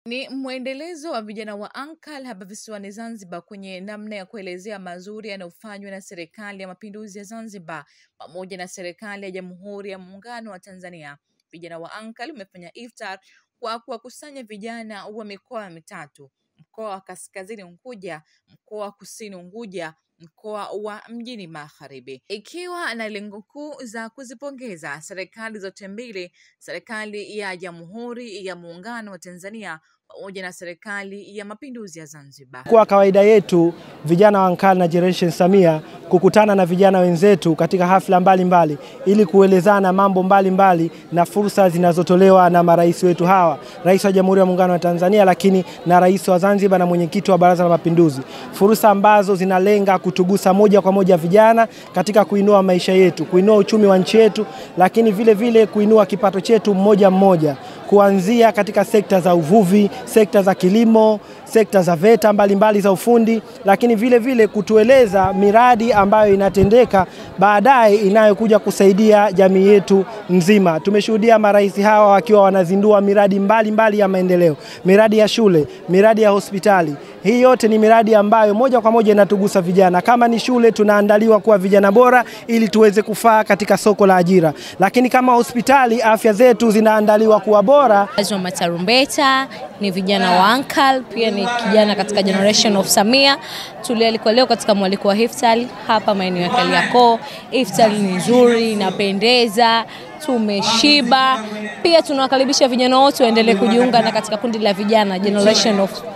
Ni mwendelezo wa vijana wa Ankal hapa visiwani Zanzibar kwenye namna ya kuelezea mazuri yanayofanywa na Serikali ya Mapinduzi ya Zanzibar pamoja na Serikali ya Jamhuri ya Muungano wa Tanzania. Vijana wa Ankal wamefanya iftar kwa kuwakusanya vijana wa mikoa mitatu: mkoa wa Kaskazini Unguja, mkoa wa Kusini Unguja, mkoa wa Mjini Magharibi, ikiwa na lengo kuu za kuzipongeza serikali zote mbili, serikali ya Jamhuri ya Muungano wa Tanzania pamoja na Serikali ya Mapinduzi ya Zanzibar. Kwa kawaida yetu vijana wa Ankal na Generation Samia kukutana na vijana wenzetu katika hafla mbalimbali ili kuelezana mambo mbalimbali na fursa zinazotolewa na marais wetu hawa, Rais wa Jamhuri ya Muungano wa Tanzania lakini na Rais wa Zanzibar na mwenyekiti wa Baraza la Mapinduzi. Fursa ambazo zinalenga kutugusa moja kwa moja vijana katika kuinua maisha yetu, kuinua uchumi wa nchi yetu, lakini vile vile kuinua kipato chetu mmoja mmoja, kuanzia katika sekta za uvuvi, sekta za kilimo, sekta za VETA mbalimbali za ufundi, lakini vile vile kutueleza miradi ambayo inatendeka baadaye inayokuja kusaidia jamii yetu nzima. Tumeshuhudia marais hawa wakiwa wanazindua miradi mbalimbali ya maendeleo, miradi ya shule, miradi ya hospitali. Hii yote ni miradi ambayo moja kwa moja inatugusa vijana. Kama ni shule, tunaandaliwa kuwa vijana bora ili tuweze kufaa katika soko la ajira. Lakini kama hospitali, afya zetu zinaandaliwa kuwa bora. Azuma Tarumbeta ni vijana wa Ankal, pia ni kijana katika Generation of Samia. Tulialikwa leo katika mwaliko wa iftar hapa maeneo ya Kariakoo. Iftar ni nzuri, inapendeza, tumeshiba. Pia tunawakaribisha vijana wote waendelee kujiunga na katika kundi la vijana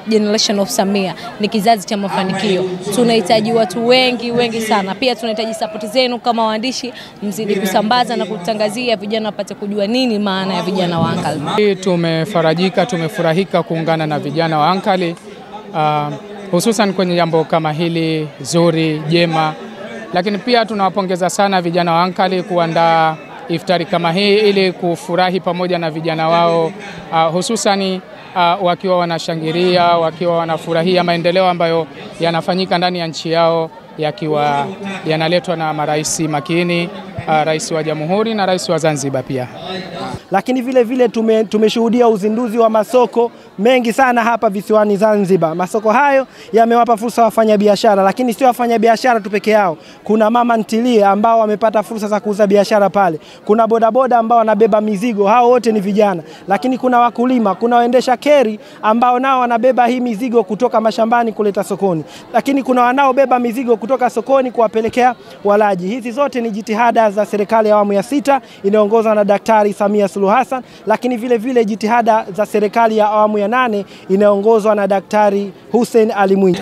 Generation of Samia. Ni kizazi cha mafanikio. Tunahitaji watu wengi sana. Pia tunahitaji support zenu kama waandishi, mzidi kusambaza na kutangazia vijana wapate kujua nini maana ya vijana wa Ankal. Tumefarajika, tumefurahika kuungana na vijana wa Ankal, hususan kwenye jambo kama hili zuri, jema. Lakini pia tunawapongeza sana vijana wa Ankal kuandaa iftari kama hii ili kufurahi pamoja na vijana wao, hususani wakiwa wanashangilia, wakiwa wanafurahia maendeleo ambayo yanafanyika ndani ya nchi yao, yakiwa yanaletwa na marais makini, Rais wa Jamhuri na Rais wa Zanzibar pia. Lakini vile vile tumeshuhudia uzinduzi wa masoko mengi sana hapa visiwani Zanzibar. Masoko hayo yamewapa fursa wafanyabiashara, lakini sio wafanyabiashara tu peke yao. Kuna mama ntilie ambao wamepata fursa za kuuza biashara pale. Kuna bodaboda ambao wanabeba mizigo, hao wote ni vijana. Lakini kuna wakulima, kuna waendesha keri ambao nao wanabeba hii mizigo kutoka mashambani kuleta sokoni. Lakini kuna wanaobeba mizigo kutoka sokoni kuwapelekea walaji. Hizi zote ni jitihada za serikali ya awamu ya 6 inaongozwa na Daktari Samia Suluhu Hassan, lakini vile vile jitihada za serikali ya awamu ya 8 inaongozwa na Daktari Hussein Ali Mwinyi.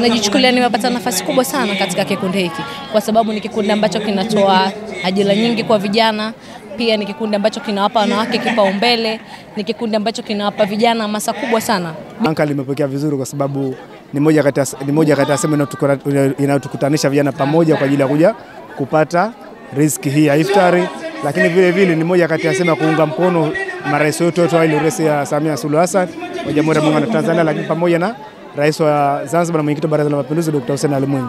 Najichukulia nimepata nafasi kubwa sana katika kikundi hiki kwa sababu ni kikundi ambacho kinatoa ajira nyingi kwa vijana, pia ni kikundi ambacho kinawapa wanawake kipaumbele, ni kikundi ambacho kinawapa vijana hamasa kubwa sana. Ankal imepokea vizuri kwa sababu ni moja kati ya sehemu inayotukutanisha vijana pamoja kwa ajili ya kuja kupata riziki hii ya iftari, lakini vile vile ni moja kati ya sehemu ya kuunga mkono marais wetu wote wale, Rais ya Samia Suluhu Hassan wa Jamhuri ya Muungano wa Tanzania, lakini pamoja na Rais wa Zanzibar na mwenyekiti wa Baraza la Mapinduzi Dr. Hussein Ali Mwinyi.